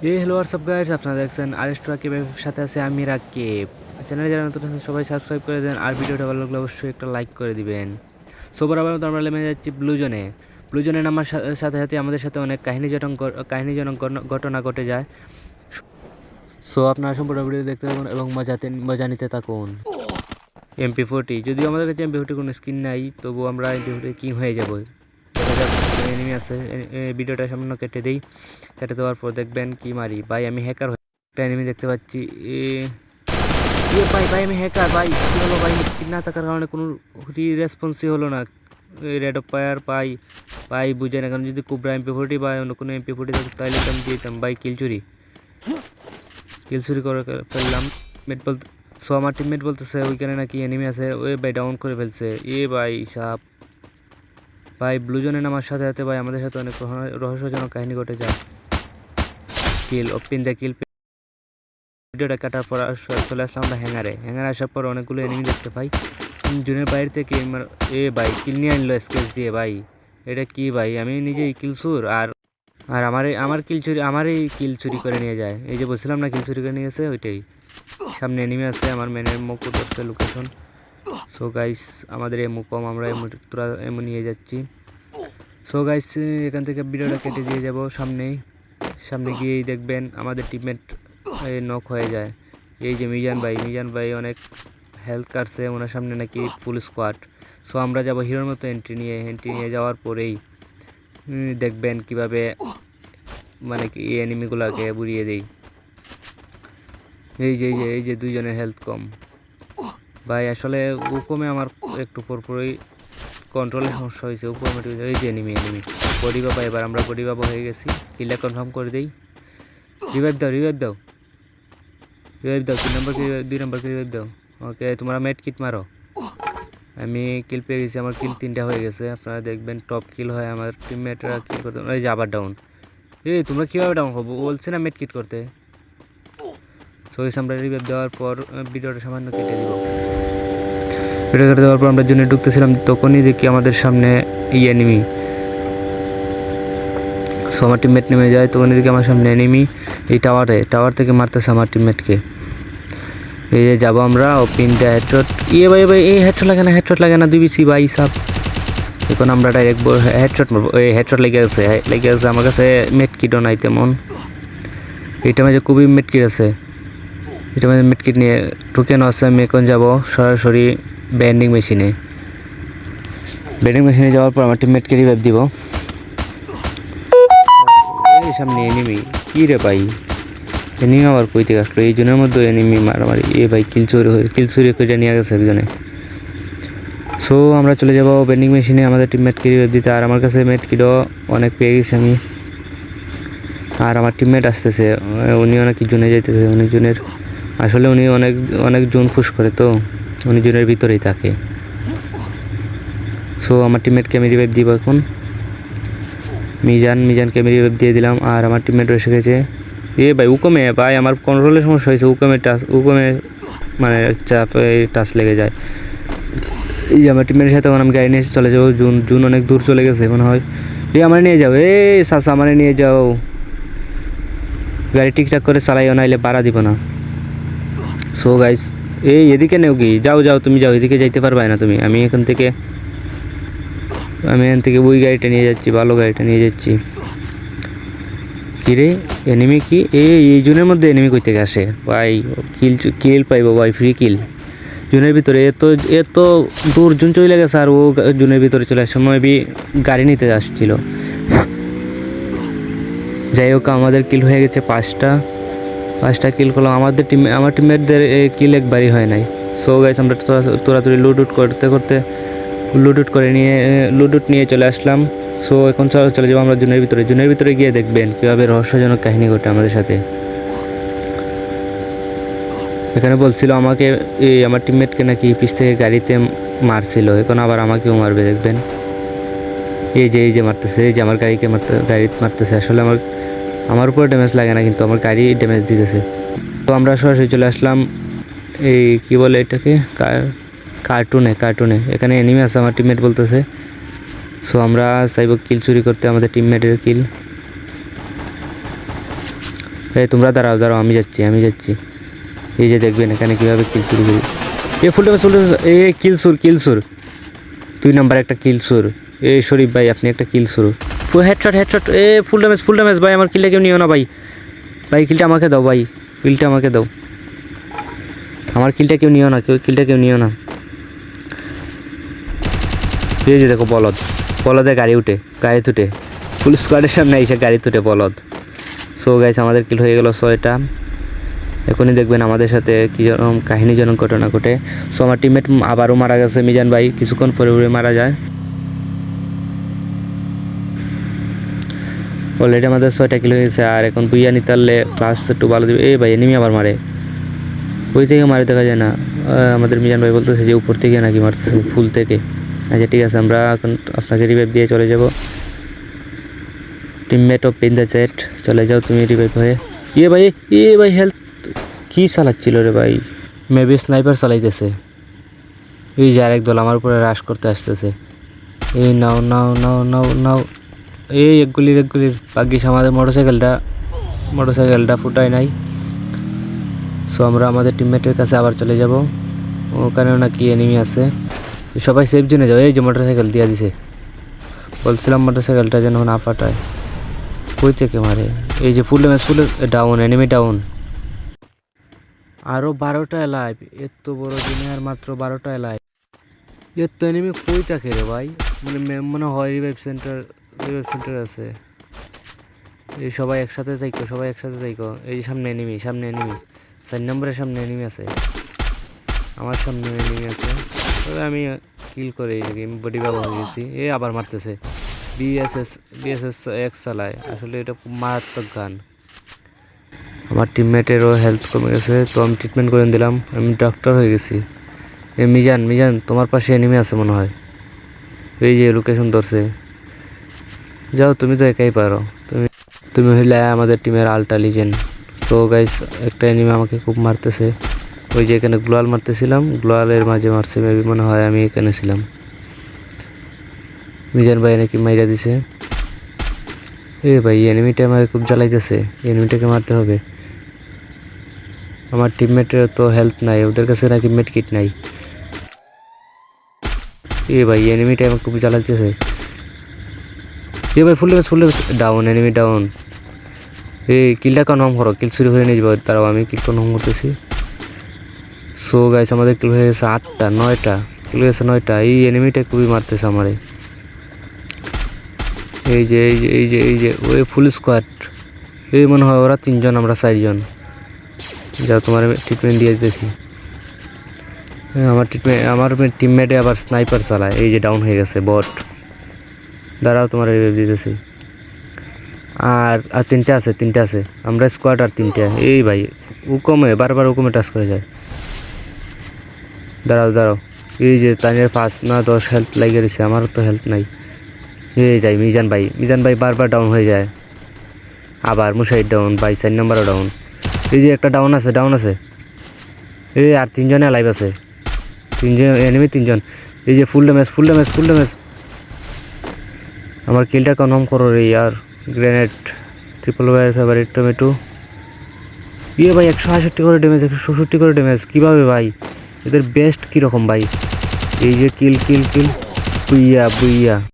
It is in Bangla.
হ্যালো হোয়াটসঅ্যাপ গাইস, আপনারা দেখছেন আরেস্টো রাকিবের সাথে আছে আমি রাকিব। চ্যানেলে যারা নতুন আছেন সবাই সাবস্ক্রাইব করে দেন, আর ভিডিওটা ভালো লাগলে অবশ্যই একটা লাইক করে দিবেন। সো বরাবর মতো আমরা নেমে যাচ্ছি ব্লু জোনে নামার সাথে সাথে আমাদের সাথে অনেক কাহিনীজনক ঘটনা ঘটে যায়। সো আপনারা সম্পূর্ণ ভিডিও দেখতে থাকুন এবং মজা নিতে থাকুন। MP40, যদিও আমাদের কাছে MP40 কোনো স্কিন নাই, তবুও আমরা MP40 কিং হয়ে যাব। দেখা যাক এনিমি আছে। ভিডিওটা সামান্য কেটে দেওয়ার পর দেখবেন কি মারি। ভাই আমি হ্যাকার, একটা এনিমি দেখতে পাচ্ছি। ভাই আমি হ্যাকার। ভাই কী হলো ভাই, স্কিন না থাকার কারণে কোনো রেসপন্সই হলো না। রেড অফ ফায়ার পাই বুঝে না, কারণ যদি কুবরা MP40 বা অন্য কোনো MP40 থাকতো তাহলে আমি দিতাম। ভাই কিল চুরি করে ফেললাম। সো আমার টিমমেট বলতেছে ওইখানে নাকি এনিমি আছে, ওই ভাই ডাউন করে ফেলছে। ভাই সাপ ভাই ব্লু জোনে নামার সাথে সাথে ভাই আমাদের সাথে অনেক রহস্যজনক কাহিনী ঘটে যায়। কিল ভিডিওটা কাটার পর চলে আসলাম আমরা হ্যাঙ্গারে আসার পর অনেকগুলো এনিমি দেখতে পাই। জোনের বাইরে থেকে ভাই কিল নিয়ে আনলো স্কেচ দিয়ে। ভাই এটা কি ভাই, আমি নিজেই কিলসুর, আর আর আমারই কিল চুরি করে নিয়ে যায়। এই যে বলছিলাম না, কিল চুরি করে নিয়ে গেছে, ওইটাই। সামনে এনিমি আছে, আমার মেনের মুখ ধরছে লোকেশন। সো গাইস আমাদের এমু কম, আমরা তোরা এমু নিয়ে যাচ্ছি। সো গাইস এখান থেকে ভিডিওটা কেটে দিয়ে যাব সামনে গিয়েই দেখবেন আমাদের টিমমেট নক হয়ে যায়। এই যে মিজান ভাই অনেক হেলথ কাটছে, ওনার সামনে নাকি ফুল স্কোয়াড। সো আমরা যাব হিরোর মতো এন্ট্রি নিয়ে যাওয়ার পরেই দেখবেন কিভাবে মানে কি এই এনিমিগুলোকে বুড়িয়ে দেই। এই যে দুইজনের হেলথ কম। ভাই আসলে উপমে আমার একটু পরপরই কন্ট্রোলের সমস্যা হয়েছে। এই যে এনিমি বডি বাবা, এবার আমরা বডি বাবা হয়ে গেছি। কিলটা কনফার্ম করে দেই। রিভাইভ দাও 2 নম্বর রিভাইভ দাও। ওকে, তোমরা মেড কিট মারো। আমি কিল পেয়ে গেছি, আমার কিল 3টা হয়ে গেছে। আপনারা দেখবেন টপ কিল হয় আমার টিমমেটরা কিল করতে। এই যে আবার ডাউন। তোমরা কীভাবে ডাউন হবো, বলছে না মেড কিট করতে। সো আমরা রিভাইভ দেওয়ার পর ভিডিওটা সামান্য কেটে দিব। ভিডিও কেটে দেওয়ার পর আমরা জোনে ঢুকতেছিলাম, তখনই দেখি আমাদের সামনে এনিমি। সো আমার টিমমেট নেমে যায়, তখনই দেখি আমার সামনে এনিমি এই টাওয়ার থেকে মারতেছে আমার টিমমেটকে। এই যে যাবো আমরা ওপিনটা হেডশট। ভাই এই হেডশট লাগে না 2BC ভাই সাপ। এখন আমরা ডাইরেক্ট হেডশট মারবো। হেডশট লেগে গেছে আমার কাছে মেড কিটও নাই তেমন। এটা মাঝে খুবই মেড কিট আছে, এটা মাঝে মেড কিট নিয়ে ঢুকেনো আছে। আমি এখন যাবো সরাসরি ব্যান্ডিং মেশিনে যাওয়ার পর আমার টিমমেটকে রিভাইভ দিব। সামনে এনিমি, কি রে ভাই, এনিমি আবার কই থেকে আসলো? এই জনের মধ্যে এনিমি মারামারি। ভাই কিল চুরি করে নিয়ে গেছে একজনে। সো আমরা চলে যাবো বেন্ডিং মেশিনে আমাদের টিমমেটকে রিভাইভ দিতে। আর আমার কাছে মেড কিটও অনেক পেয়ে গেছি আমি। আর আমার টিমমেট আসতেছে, উনি অনেক জোনে যাইতেছে। আসলে উনি অনেক জোন পুশ করে, তো উনি জোনের ভিতরেই থাকে। সো আমার টিমমেটকে আমি রিভাইভ দিব এখন। মিজানকে আমি রিভাইভ দিয়ে দিলাম। আর আমার টিমমেট এসে গেছে। ভাই ভাই আমার কন্ট্রোলের সমস্যা হয়েছে। উকমে মানে টাচ লেগে যায়। এই যে আমার টিমের সাথে আমি গাড়ি নিয়ে চলে যাবো। জুন অনেক দূর চলে গেছে মনে হয়। আমার নিয়ে যাও, সাসা আমার নিয়ে যাও। গাড়ি ঠিকঠাক করে চালাইও, নাইলে ভাড়া দিব না। সো গাইস এদিকে নেও কি, যাও তুমি যাও, এদিকে যাইতে পারবে না তুমি। আমি এখান থেকে ওই গাড়িটা নিয়ে যাচ্ছি, ভালো গাড়িটা নিয়ে যাচ্ছি। কিরে এনিমি কি এই জুনের মধ্যে এনিমি কই থেকে আসে ভাই? কিল পাইবো ভাই, ফ্রি কিল জুনের ভিতরে। এত দূর জুন চলে গেছে, আর ও জুনের ভিতরে চলে আসার সময় গাড়ি নিতে আসছিল। যাই হোক আমাদের কিল হয়ে গেছে 5টা কিল করলাম। আমার টিমমেটদের কিল একবারই হয় নাই। সো গাইস আমরা তোরাতুরি লুট নিয়ে চলে আসলাম। সো এখন চলে যাবো আমরা জুনের ভিতরে গিয়ে দেখবেন কীভাবে রহস্যজনক কাহিনী ঘটে আমাদের সাথে। এখানে বলছিল আমাকে আমার টিমমেটকে নাকি পিছ থেকে গাড়িতে মারছিল, এখন আবার আমাকেও মারবে দেখবেন। এই যে মারতেছে, এই যে আমার গাড়িতে মারতেছে। আসলে আমার উপর ড্যামেজ লাগে না, কিন্তু আমার গাড়ি ড্যামেজ দিতেছে। তো আমরা সরাসরি চলে আসলাম কি বলে এটাকে, কার্টুনে। এখানে এনিমি আছে আমার টিমমেট বলতেছে। সো আমরা চাইবো কিল চুরি করতে, আমাদের টিমমেটের কিল। এই তোমরা দাঁড়াও দাঁড়াও, আমি যাচ্ছি। এই যে দেখবেন এখানে কীভাবে কিল শুরু করি। এ ফুল ড্যামেজ এ কিলসুর 2 নাম্বার একটা কিলসুর। এ শরীফ ভাই আপনি একটা কিলসুর। হেডশট এ ফুল ড্যামেজ ভাই। আমার কিলটা কেউ নিও না ভাই। কিলটা আমাকে দাও ভাই, কিলটা আমাকে দাও। আমার কিলটা কেউ নিও না। এই যে দেখো বলদে গাড়ি তুটে ফুল স্কোয়াডের সামনে এসে গাড়ি তুটে বলদ। সো গাইস আমাদের কিল হয়ে গেল 6টা। এখনই দেখবেন আমাদের সাথে কী রকম কাহিনীজনক ঘটনা ঘটে। সো আমার টিমমেট আবারও মারা গেছে, মিজান ভাই কিছুক্ষণ পরে মারা যায়। অলরেডি আমাদের 6টা কিল হয়েছে। আর এখন বুইয়া নিতে পারলে প্লাস একটু ভালো দেবে। এই ভাই এনিমি আবার মারে, ওই থেকে মারে দেখা যায় না। আমাদের মিজান ভাই বলতেছে যে উপর থেকে নাকি মারতেছে, ফুল থেকে। আচ্ছা ঠিক আছে, আমরা এখন আপনাকে রিভাইভ দিয়ে চলে যাব। Teammate of in the chat, চলে যাও তুমি রিভাইভ হয়ে। এ ভাই হেলথ কী চালাচ্ছিল রে ভাই? মেবি স্নাইপার চালাইতেছে। এই যে আরেক দল আমার উপরে রাশ করতে আসতেছে। এই নাও এই এক গুলির ভাগ্যিস আমাদের মোটরসাইকেলটা ফুটায় নাই। সো আমরা আমাদের টিমমেটের কাছে আবার চলে যাব। ওখানেও নাকি এনিমি আছে। সবাই সেফ জোনে যাও। এই যে মোটরসাইকেল দিয়ে দিছে, বলছিলাম মোটরসাইকেলটা যেন না ফাটায়। কই থেকে মারে? এই যে ফুল ডাউন, এনিমি ডাউন। আরও 12টা লাইভ। এত বড় দিনে আর মাত্র 12টা লাইভ। এত এনিমি কই থাকে রে ভাই? মনে হয় রিভাইভ সেন্টার আছে। এই সবাই একসাথে থাইকো। এই যে সামনে এনিমি 4 নম্বরের সামনে এনিমি আছে। আমার সামনে এনিমি আছে। তবে আমি কিল করে গেম বডি ব্যবহার হয়ে গেছি। এ আবার মারতেছে। বিএসএস এক্স চালায়। আসলে এটা খুব মারাত্মক গান। আমার টিমমেটেরও হেলথ কমে গেছে, তো আমি ট্রিটমেন্ট করে দিলাম। আমি ডক্টর হয়ে গেছি। মিজান তোমার পাশে এনিমি আছে মনে হয়। এই যে লোকেশন ধরছে। যাও, তুমি তো একাই পারো। তুমি হইলে আমাদের টিমের আলটা লিজেন্ড। সো গাইস একটা এনিমি আমাকে খুব মারতেছে। ওই যে এখানে গ্লোয়াল মারতেছিলাম, গ্লোয়ালের মাঝে মারছে। মেবি মনে হয় আমি এখানে ছিলাম। মিজান ভাই নাকি মাইরা দিছে। এ ভাই এনিমিটা আমাকে খুব জ্বালাইতেছে। এনিমিটাকে মারতে হবে। আমার টিমমেটের তো হেলথ নাই, ওদের কাছে নাকি মেডকিট নাই। এ ভাই এনিমিটা আমাকে খুব জ্বালাইতেছে। এ ভাই ফুল ডাউন, এনিমি ডাউন। এই কিলটা কনফার্ম করো, কিল শুরু করে নিয়ে যাবো। তারাও আমি কিল কনফার্ম করতেছি। সো গাইস আমাদের কিল হয়ে গেছে 9টা কিল হয়েছে 9টা। এই এনিমিটা খুবই মারতেছে আমারে। এই যে ওই ফুল স্কোয়াড। এই মনে হয় ওরা 3 জন, আমরা 4 জন। যাও তোমার ট্রিটমেন্ট দিয়ে দিতেছি। আমার টিমমেটে আবার স্নাইপার চালায়। এই যে ডাউন হয়ে গেছে বট। দাঁড়াও তোমার রিভাইভ দিতেছি। আর 3টে আছে। আমরা স্কোয়াড আর 3টে। এই ভাই বারবার হুকুমে টাচ করে যায়। দাঁড়াও। এই যে তাদের 5 না 10 হেলথ লাগিয়ে দিচ্ছে। আমারও তো হেলথ নাই। এই যাই মিজান ভাই বারবার ডাউন হয়ে যায়। আবার মুশাহিদ ডাউন ভাই, 4 নম্বরও ডাউন। এই যে একটা ডাউন আছে। এই আর 3 জনে লাইভ আছে। 3 জন এনিমি, 3 জন। এই যে ফুল ড্যামেজ। আমার কিলটা কনফার্ম করো রে ইয়ার। Grenade triple war favourite tomato. ভাই 168 করে ড্যামেজ, 167 করে ড্যামেজ। কীভাবে ভাই? এদের বেস্ট কীরকম ভাই? এই যে কিল বুইয়া।